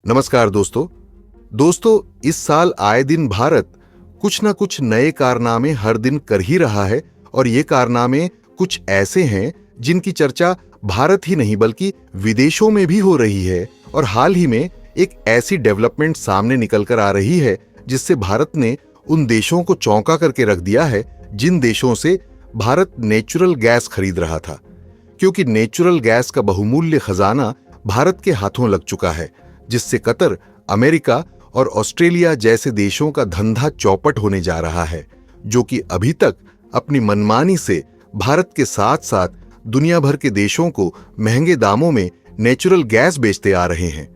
नमस्कार दोस्तों इस साल आए दिन भारत कुछ ना कुछ नए कारनामे हर दिन कर ही रहा है और ये कारनामे कुछ ऐसे हैं जिनकी चर्चा भारत ही नहीं बल्कि विदेशों में भी हो रही है। और हाल ही में एक ऐसी डेवलपमेंट सामने निकल कर आ रही है जिससे भारत ने उन देशों को चौंका करके रख दिया है जिन देशों से भारत नेचुरल गैस खरीद रहा था, क्योंकि नेचुरल गैस का बहुमूल्य खजाना भारत के हाथों लग चुका है, जिससे कतर, अमेरिका और ऑस्ट्रेलिया जैसे देशों का धंधा चौपट होने जा रहा है, जो कि अभी तक अपनी मनमानी से भारत के साथ साथ दुनिया भर के देशों को महंगे दामों में नेचुरल गैस बेचते आ रहे हैं।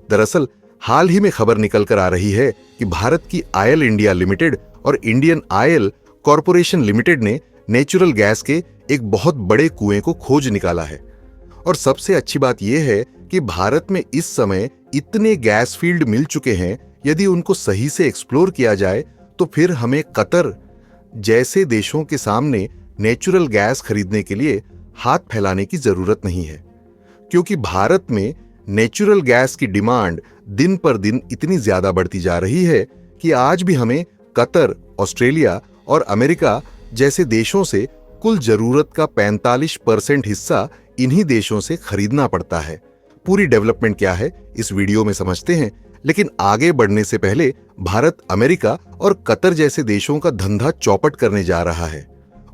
दरअसल हाल ही में खबर निकल कर आ रही है कि भारत की आयल इंडिया लिमिटेड और इंडियन आयल कॉरपोरेशन लिमिटेड ने नेचुरल गैस के एक बहुत बड़े कुएं को खोज निकाला है। और सबसे अच्छी बात यह है कि भारत में इस समय इतने गैस फील्ड मिल चुके हैं, यदि उनको सही से एक्सप्लोर किया जाए तो फिर हमें कतर जैसे देशों के सामने नेचुरल गैस खरीदने के लिए हाथ फैलाने की जरूरत नहीं है, क्योंकि भारत में नेचुरल गैस की डिमांड दिन पर दिन इतनी ज्यादा बढ़ती जा रही है कि आज भी हमें कतर, ऑस्ट्रेलिया और अमेरिका जैसे देशों से कुल जरूरत का 45% हिस्सा इन्हीं देशों से खरीदना पड़ता है। पूरी डेवलपमेंट क्या है इस वीडियो में समझते हैं, लेकिन आगे बढ़ने से पहले भारत अमेरिका और कतर जैसे देशों का धंधा चौपट करने जा रहा है।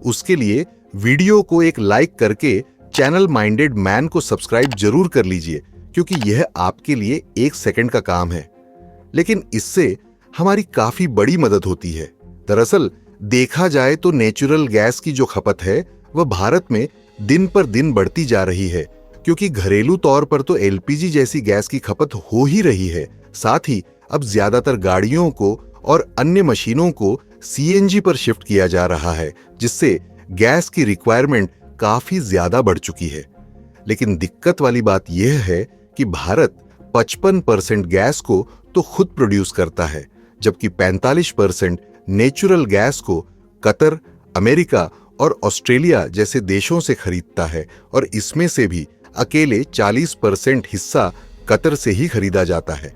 उसके लिए वीडियो को एक लाइक करके चैनल माइंडेड मैन को सब्सक्राइब जरूर कर लीजिए, क्योंकि यह आपके लिए 1 सेकंड का काम है, लेकिन इससे हमारी काफी बड़ी मदद होती है। दरअसल देखा जाए तो नेचुरल गैस की जो खपत है वह भारत में दिन पर दिन बढ़ती जा रही है, क्योंकि घरेलू तौर पर तो एलपीजी जैसी गैस की खपत हो ही रही है, साथ ही अब ज्यादातर गाड़ियों को और अन्य मशीनों को सीएनजी पर शिफ्ट किया जा रहा है, जिससे गैस की रिक्वायरमेंट काफी ज्यादा बढ़ चुकी है। लेकिन दिक्कत वाली बात यह है कि भारत 55% गैस को तो खुद प्रोड्यूस करता है, जबकि 45% नेचुरल गैस को कतर, अमेरिका और ऑस्ट्रेलिया जैसे देशों से खरीदता है, और इसमें से भी अकेले 40% हिस्सा कतर से ही खरीदा जाता है।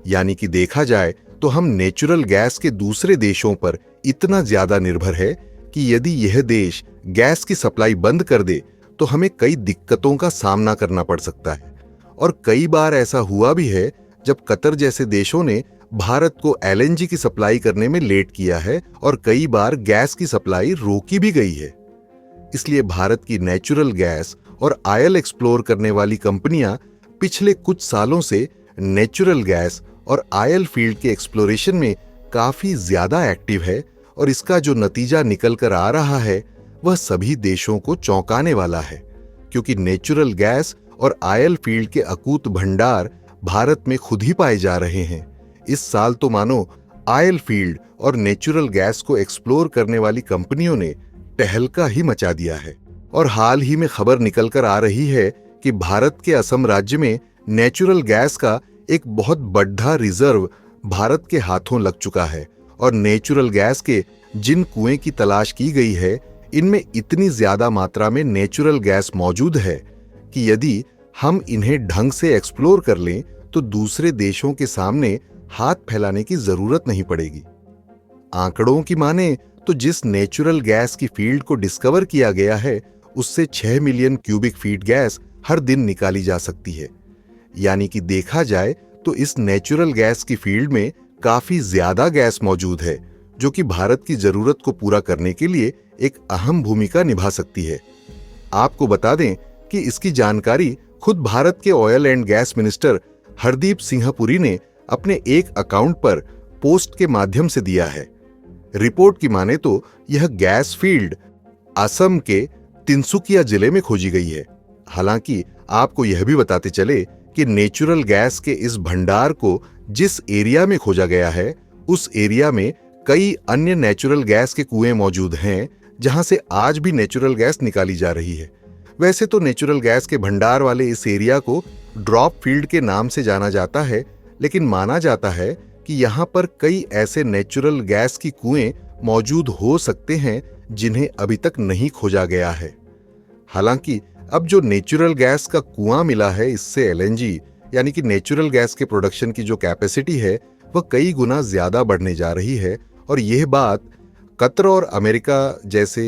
यानी कि देखा जाए तो हम नेचुरल गैस के दूसरे देशों पर इतना ज्यादा निर्भर है कि यदि यह देश गैस की सप्लाई बंद कर दे तो हमें कई दिक्कतों का सामना करना पड़ सकता है। और कई बार ऐसा हुआ भी है जब कतर जैसे देशों ने भारत को एलएनजी की सप्लाई करने में लेट किया है, और कई बार गैस की सप्लाई रोकी भी गई है। इसलिए भारत की नेचुरल गैस और आयल एक्सप्लोर करने वाली कंपनियां पिछले कुछ सालों से नेचुरल गैस और आयल फील्ड के एक्सप्लोरेशन में काफी ज्यादा एक्टिव है, और इसका जो नतीजा निकल कर आ रहा है वह सभी देशों को चौंकाने वाला है, क्योंकि नेचुरल गैस और आयल फील्ड के अकूत भंडार भारत में खुद ही पाए जा रहे हैं। इस साल तो मानो आयल फील्ड और नेचुरल गैस को एक्सप्लोर करने वाली कंपनियों ने तहलका ही मचा दिया है। और हाल ही में खबर निकल कर आ रही है कि भारत के असम राज्य में नेचुरल गैस का एक बहुत बड़ा रिजर्व भारत के हाथों लग चुका है, और नेचुरल गैस के जिन कुएं की तलाश की गई है इनमें इतनी ज्यादा मात्रा में नेचुरल गैस मौजूद है कि यदि हम इन्हें ढंग से एक्सप्लोर कर लें तो दूसरे देशों के सामने हाथ फैलाने की जरूरत नहीं पड़ेगी। आंकड़ों की माने तो जिस नेचुरल गैस की फील्ड को डिस्कवर किया गया है उससे 6 मिलियन क्यूबिक फीट गैस हर दिन निकाली जा सकती है। यानी कि देखा जाए तो इस नेचुरल गैस की फील्ड में काफी ज्यादा गैस मौजूद है, जो कि भारत की जरूरत को पूरा करने के लिए एक अहम भूमिका निभा सकती है। आपको बता दें कि इसकी जानकारी खुद भारत के oil and gas minister Hardeep Singh Puri ने अपने एक अकाउंट पर पोस्ट के माध्यम से दिया है। रिपोर्ट की माने तो यह गैस फील्ड असम के तिनसुकिया जिले में खोजी गई है। हालांकि आपको यह भी बताते चले कि नेचुरल गैस के इस भंडार को जिस एरिया में खोजा गया है उस एरिया में कई अन्य नेचुरल गैस के कुएं मौजूद हैं, जहां से आज भी नेचुरल गैस निकाली जा रही है। वैसे तो नेचुरल गैस के भंडार वाले इस एरिया को ड्रॉप फील्ड के नाम से जाना जाता है, लेकिन माना जाता है कि यहाँ पर कई ऐसे नेचुरल गैस की कुएं मौजूद हो सकते हैं जिन्हें अभी तक नहीं खोजा गया है। हालांकि अब जो नेचुरल गैस का कुआं मिला है इससे एलएनजी यानी कि नेचुरल गैस के प्रोडक्शन की जो कैपेसिटी है वह कई गुना ज्यादा बढ़ने जा रही है। और यह बात कतर और अमेरिका जैसे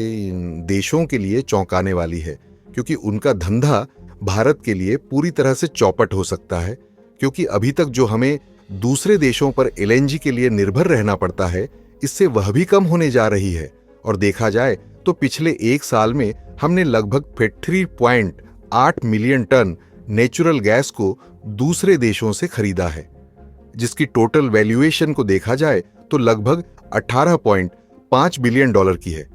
देशों के लिए चौंकाने वाली है, क्योंकि उनका धंधा भारत के लिए पूरी तरह से चौपट हो सकता है। क्योंकि अभी तक जो हमें दूसरे देशों पर एलएनजी के लिए निर्भर रहना पड़ता है, इससे वह भी कम होने जा रही है। और देखा जाए तो पिछले एक साल में हमने लगभग 3.8 मिलियन टन नेचुरल गैस को दूसरे देशों से खरीदा है, जिसकी टोटल वैल्यूएशन को देखा जाए तो लगभग 18.5 बिलियन डॉलर की है।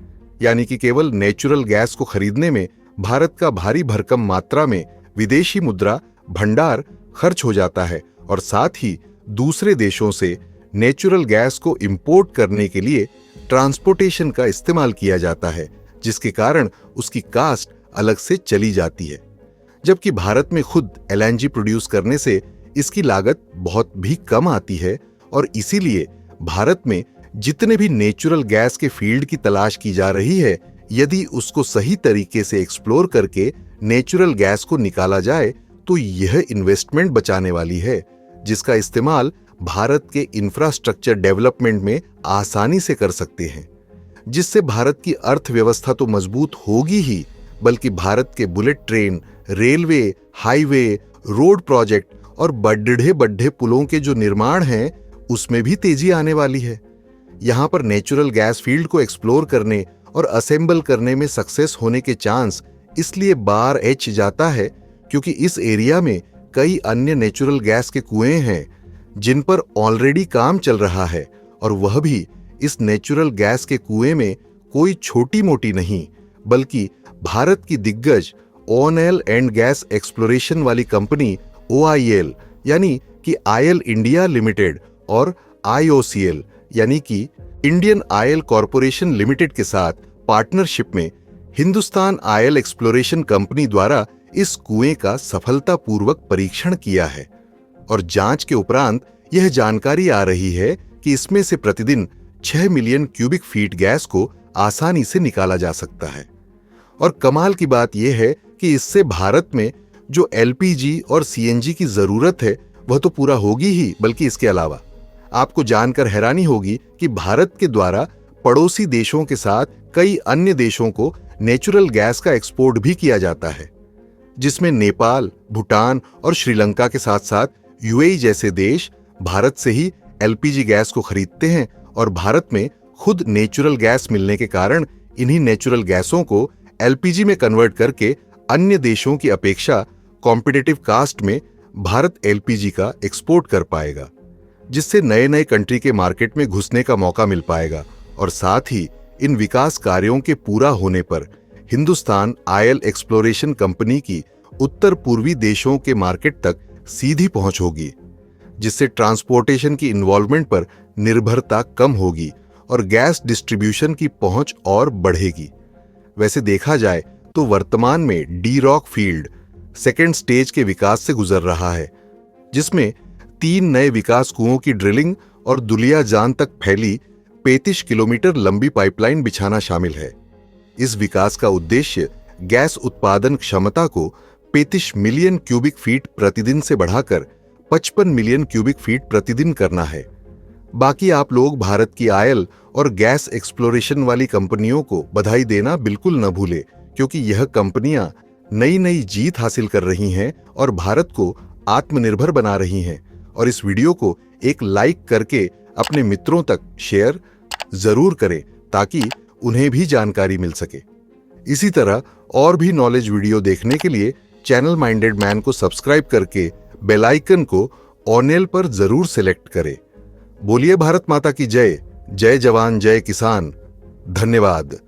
यानी कि केवल नेचुरल गैस को खरीदने में भारत का भारी भरकम मात्रा में विदेशी मुद्रा भंडार खर्च हो जाता है, और साथ ही दूसरे देशों से नेचुरल गैस को इंपोर्ट करने के लिए ट्रांसपोर्टेशन का इस्तेमाल किया जाता है, जिसके कारण उसकी कास्ट अलग से चली जाती है। जबकि भारत में खुद एलएनजी प्रोड्यूस करने से इसकी लागत बहुत भी कम आती है, और इसीलिए भारत में जितने भी नेचुरल गैस के फील्ड की तलाश की जा रही है, यदि उसको सही तरीके से एक्सप्लोर करके नेचुरल गैस को निकाला जाए तो यह इन्वेस्टमेंट बचाने वाली है, जिसका इस्तेमाल भारत के इंफ्रास्ट्रक्चर डेवलपमेंट में आसानी से कर सकते हैं, जिससे भारत की अर्थव्यवस्था तो मजबूत होगी ही, बल्कि भारत के bullet train, railway, highway, road project और बड़े बड़े पुलों के जो निर्माण हैं उसमें भी तेजी आने वाली है। यहां पर नेचुरल गैस फील्ड को एक्सप्लोर करने और असेंबल करने में सक्सेस होने के चांस इसलिए बार एच जाता है क्योंकि इस एरिया में कई अन्य नेचुरल गैस के कुएं हैं जिन पर ऑलरेडी काम चल रहा है, और वह भी इस नेचुरल गैस के कुएं में कोई छोटी मोटी नहीं, बल्कि भारत की दिग्गज ऑयल एंड गैस एक्सप्लोरेशन वाली कंपनी OIL यानी कि आयल इंडिया लिमिटेड और IOCL यानी कि इंडियन ऑयल कॉरपोरेशन लिमिटेड के साथ पार्टनरशिप में हिंदुस्तान ऑयल एक्सप्लोरेशन कंपनी द्वारा इस कुएं का सफलतापूर्वक परीक्षण किया है। और जांच के उपरांत यह जानकारी आ रही है कि इसमें से प्रतिदिन 6 मिलियन क्यूबिक फीट गैस को आसानी से निकाला जा सकता है। और कमाल की बात यह है कि इससे भारत में जो LPG और CNG की जरूरत है वह तो पूरा होगी ही, बल्कि इसके अलावा आपको जानकर हैरानी होगी कि भारत के द्वारा पड़ोसी देशों के साथ कई अन्य देशों को नेचुरल गैस का एक्सपोर्ट भी किया जाता है, जिसमें नेपाल, भूटान और श्रीलंका के साथ साथ UAE जैसे देश भारत से ही LPG गैस को खरीदते हैं। और भारत में खुद नेचुरल गैस मिलने के कारण इन्हीं नेचुरल गैसों को LPG में कन्वर्ट करके अन्य देशों की अपेक्षा कॉम्पिटिटिव कास्ट में भारत LPG का एक्सपोर्ट कर पाएगा, जिससे नए नए कंट्री के मार्केट में घुसने का मौका मिल पाएगा। और साथ ही इन विकास कार्यों के पूरा होने पर हिंदुस्तान ऑयल एक्सप्लोरेशन कंपनी की उत्तर पूर्वी देशों के मार्केट तक सीधी पहुंच होगी, जिससे ट्रांसपोर्टेशन की इन्वॉल्वमेंट पर निर्भरता कम होगी और गैस डिस्ट्रीब्यूशन की पहुंच और बढ़ेगी। वैसे देखा जाए तो वर्तमान में D rock field second stage के विकास से गुजर रहा है, जिसमें 3 नए विकास कुओं की ड्रिलिंग और दुलियाजान तक फैली 35 किलोमीटर लंबी पाइपलाइन बिछाना शामिल है। इस विकास का उद्देश्य गैस उत्पादन क्षमता को 35 मिलियन क्यूबिक फीट प्रतिदिन से बढ़ाकर 55 मिलियन क्यूबिक फीट प्रतिदिन करना है। बाकी आप लोग भारत की ऑयल और गैस एक्सप्लोरेशन वाली कंपनियों को बधाई देना बिल्कुल न भूले, क्योंकि यह कंपनियां नई नई जीत हासिल कर रही हैं और भारत को आत्मनिर्भर बना रही हैं। और इस वीडियो को एक लाइक करके अपने मित्रों तक शेयर जरूर करें ताकि उन्हें भी जानकारी मिल सके। इसी तरह और भी नॉलेज वीडियो देखने के लिए चैनल माइंडेड मैन को सब्सक्राइब करके बेल आइकन को ऑनेल पर जरूर सेलेक्ट करें। बोलिए भारत माता की जय। जय जवान जय किसान। धन्यवाद।